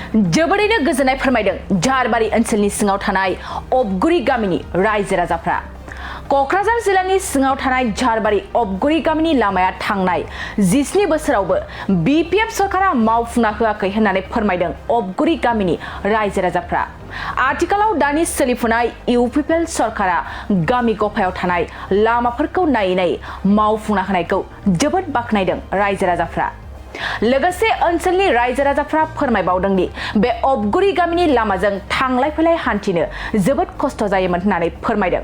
जोबोरैनो गोजोननाय फोरमायदों झारबारि ओनसोलनि सिङाव थानाय अबगुरि गामिनि रायजो राजाफ्रा। क'क्राझार जिल्लानि सिङाव थानाय झारबारि अबगुरि गामिनि लामाया थांनाय 17 बोसोरावबो BPF सरकारा मावफुंना होआखै होननानै फोरमायदों अबगुरि गामिनि रायजो राजाफ्रा। आथिखालाव दानि सोलिफुनाय UPPL सरकारा गामि गफायाव थानाय लामाफोरखौ नायै मावफुंना होनायखौ जोबोद बाख्नायदों रायजो राजाफ्रा। लोगोसे ओनसोलनि रायजो राजाफ्रा फोरमायबावदों दि बे अबगुरि गामिनि लामाजों थांलाय फैलाय हान्थिनो जोबोद खस्थ' जायोमोन होननानै फोरमायदों।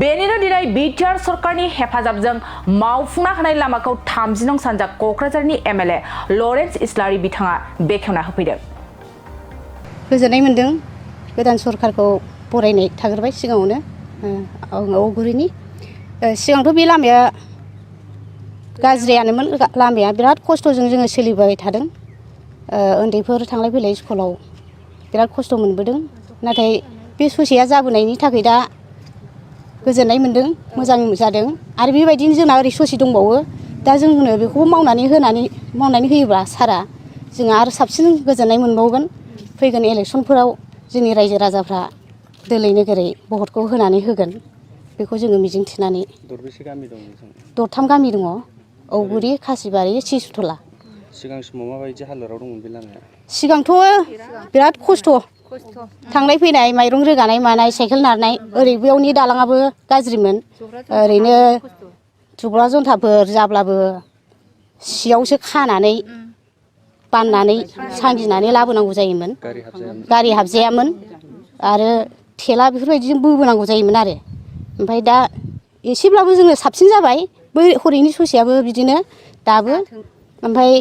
बेनिनो दिनै BTR सरकारनि हेफाजाबजों मावफुंना होनाय लामाखौ 30 नं सानजा क'क्राझारनि MLA लरेन्स इस्लारि बिथाङा बेखेवना होफैदों। गोजोननाय मोन्दों गोदान सरकारखौ बरायनाय थाग्रोबाय सिगाङावनो अबगुरिनि सिगांथ' बे लामाया गाज्रियानोमोन लामाया बिराद खस्थ'जों जोङो सोलिबाय थादों। उन्दैफोर थांलाय फैलाय स्कुलाव बिराद खस्थ' मोनबोदों। नाथाय बे ससेया जाबोनायनि थाखाय दा गोजोननाय मोन्दों, मोजां जादों। आरो बेबायदिनो जोंना ओरै ससे दंबावो। दा जोंनो बेखौ मावनानै होयोब्ला सारा जोंहा आरो साबसिन गोजोननाय मोनबावगोन। फैगोन इलेक्सनफोराव जोंनि रायजो राजाफ्रा दोलै नोगोरै भटखौ होनानै होगोन बेखौ जोङो मिजिं थिनानै। दरबेसे गामि दं? 3 गामि दङ। अबगुरि, खासिबारि, सिसुथला। सिगां समाव माबायदि हालोदाव दंमोन बे लामाया? सिगांथ' बिराद खस्थ'। थांनाय फैनाय माइरं रोगानाय मानाय साइकेल नारनाय ओरै बेयावनि दालाङाबो गाज्रिमोन। ओरैनो जुग्रा जन्थाफोर जाब्लाबो सियावसो खानानै बाननानै सांगिनानै लाबोनांगौ जायोमोन। गारि हाबजायामोन आरो थेला बेफोरबायदिजों बोबोनांगौ जायोमोन आरो। ओमफ्राय दा एसेब्लाबो जोङो साबसिन जाबाय। बै हरैनि ससेयाबो बिदिनो दाबो। ओमफ्राय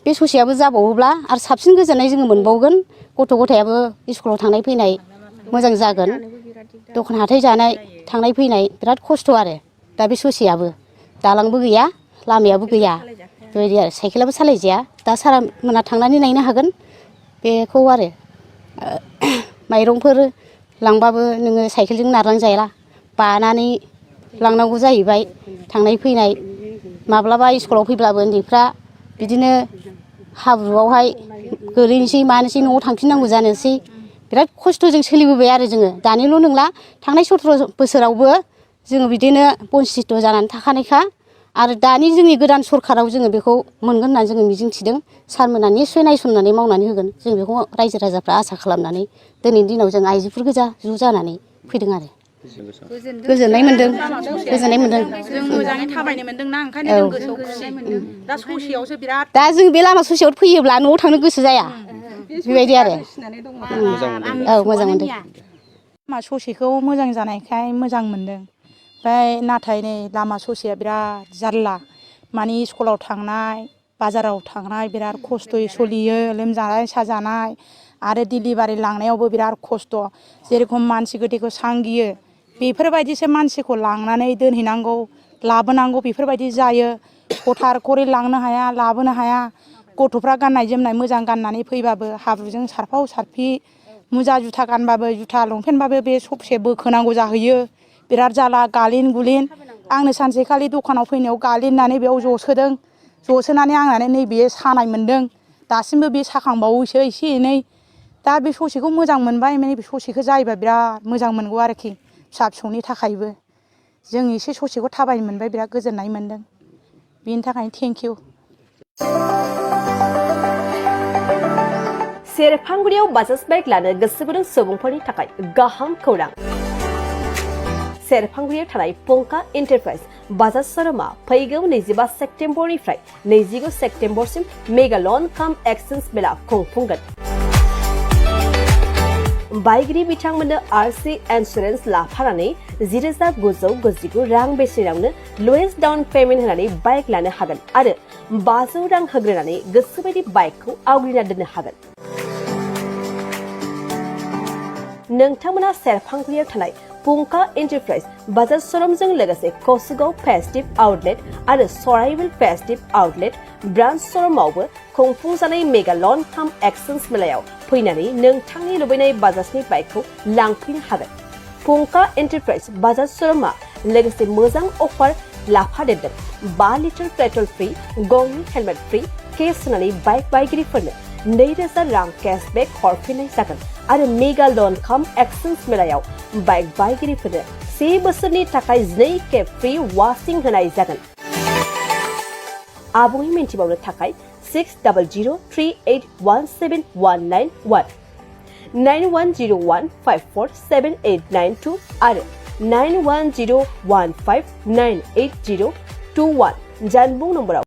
बे ससेयाबो जाबावोब्ला आरो साबसिन गोजोननाय जोङो मोनबावगोन। गथ' गथायाबो स्कुलाव थांनाय फैनाय मोजां जागोन। दखान हाथाय जानाय थांनाय फैनाय बिराद खस्थ' आरो दा बे ससेयाबो दालांबो गैया, लामायाबो गैया। बेबायदि आरो साइकेलाबो सालायजाया। दा सारा मोना थांनानै नायनो हागोन बेखौ आरो। माइरंफोर लांबाबो नोङो साइकेलजों नारलांजाया, बानानै लांनांगौ जाहैबाय। थांनाय फैनाय माब्लाबा स्कुलाव फैब्लाबो उन्दैफ्रा बिदिनो हाब्रुआवहाय गोलैनोसै मानोसै न'आव थांफिननांगौ जानोसै। बिराद खस्थ'जों सोलिबोबाय आरो जोङो। दानिल' नंला थांनाय 17 बोसोरावबो जोङो बिदिनो बन्सित जानानै थाखानायखा। आरो दानि जोंनि गोदान सरकाराव जोङो बेखौ मोनगोन होननानै जोङो मिजिं थिदों। सारमोना निस्सय नायसननानै मावनानै होगोन जों बेखौ रायजो राजाफ्रा आसा खालामनानै दिनैनि दिनाव जों आइजोफोर गोजा ज' जानानै फैदों आरो। गोजोननाय मोन्दों। जों मोजाङै थाबायनो मोन्दोंना ओंखायनो जों गोसोआव खुसि। दा ससेयावसो बिराद दा जों बे लामा ससेयाव फैयोब्ला न'आव थांनो गोसो जाया। बेबायदि आरो मोजां मोन्दों। लामा ससेखौ मोजां जानायखाय मोजां मोन्दों। ओमफ्राय नाथाय नै लामा ससेया बिराद जारला। माने स्कुलाव थांनाय बाजाराव थांनाय बिराद खस्थ'यै सोलियो। लोमजानाय साजानाय आरो डिलिभारि लांनायावबो बिराद खस्थ'। जेरेखम मानसि गोथैखौ सांगियो बेफोरबायदिसो मानसिखौ लांनानै दोनहैनांगौ लाबोनांगौ बेफोरबायदि जायो। हथार खरि लांनो हाया, लाबोनो हाया। गथ'फ्रा गाननाय जोमनाय मोजां गाननानै फैबाबो हाब्रुजों सारफाव सारफि, मुजा जुथा गानबाबो जुथा लंपेन्टबाबो बे ससे बोखोनांगौ जाहैयो। बिराद जाला गालिन गुलिन। आंनो सानसेखालि दखानाव फैनायाव गालिननानै बेयाव जसोदों। जसोनानै आंनानै नैबे सानाय मोन्दों। दासिमबो बे साखांबावोसो एसे एनै। दा बे ससेखौ मोजां मोनबाय। माने बे ससेखौ जायोबा बिराद मोजां मोनगौ आरोखि फिसा फिसौनि थाखायबो। जों एसे ससेखौ थाबायनो मोनबाय बिराद गोजोननाय मोन्दों। बेनि थाखायनो थेंक इउ। सेरफांगुरियाव बाजाज बाइक लानो गोसो गुदुं सुबुंफोरनि थाखाय गाहाम खौरां। सेरफांगुरियाव थानाय पंका एन्टारप्राइज बाजाज श'रुमा फैगौ 25 सेप्तेम्बरनिफ्राय 29 सेप्तेम्बरसिम मेगा लन काम एक्सचेन्ज मेला खुंफुंगोन। बाइगिरि बिथांमोननो RC इन्सुरेन्स लाफानानै 10,999 रां बेसेनावनो लवेस्ट डाउन पेमेन्ट होनानै बाइक लानो हागोन आरो 500 रां होग्रोनानै गोसोबायदि बाइकखौ आवग्रिना दोननो हागोन। नोंथांमोना सेरफांगुरियाव थानाय पंका एन्टारप्राइज बाजाज श'रुमजों लोगोसे कसुगाव फेस्टिभ आउटलेट आरो सराइबिल फेस्टिभ आउटलेट ब्रान्च श'रुमावबो खुंफुंजानाय मेगा लन काम एक्सचेन्ज मेलायाव फैनानै नोंथांनि लुबैनाय बाजाजनि बाइकखौ लांफैनो हागोन। पंका एन्टारप्राइज बाजाज श'रुमा लोगोसे मोजां अफार लाफादेरदों। 5 लिटार पेट्रल फ्रि, गंनि हेलमेट फ्रि, केस होनानै बाइक बायगिरिफोरनो 2,000 रां केशबेक हरफिननाय जागोन आरो मेगा लन काम एक्सचेन्ज मेलायाव बाइक बायगिरिफोरनो 1 बोसोरनि थाखाय 2 खेब फ्रि वाशिं होनाय जागोन। आबुङै मिन्थिबावनो थाखाय 6003817191 9101547892 आरो 9101598021 जानबुं नम्बराव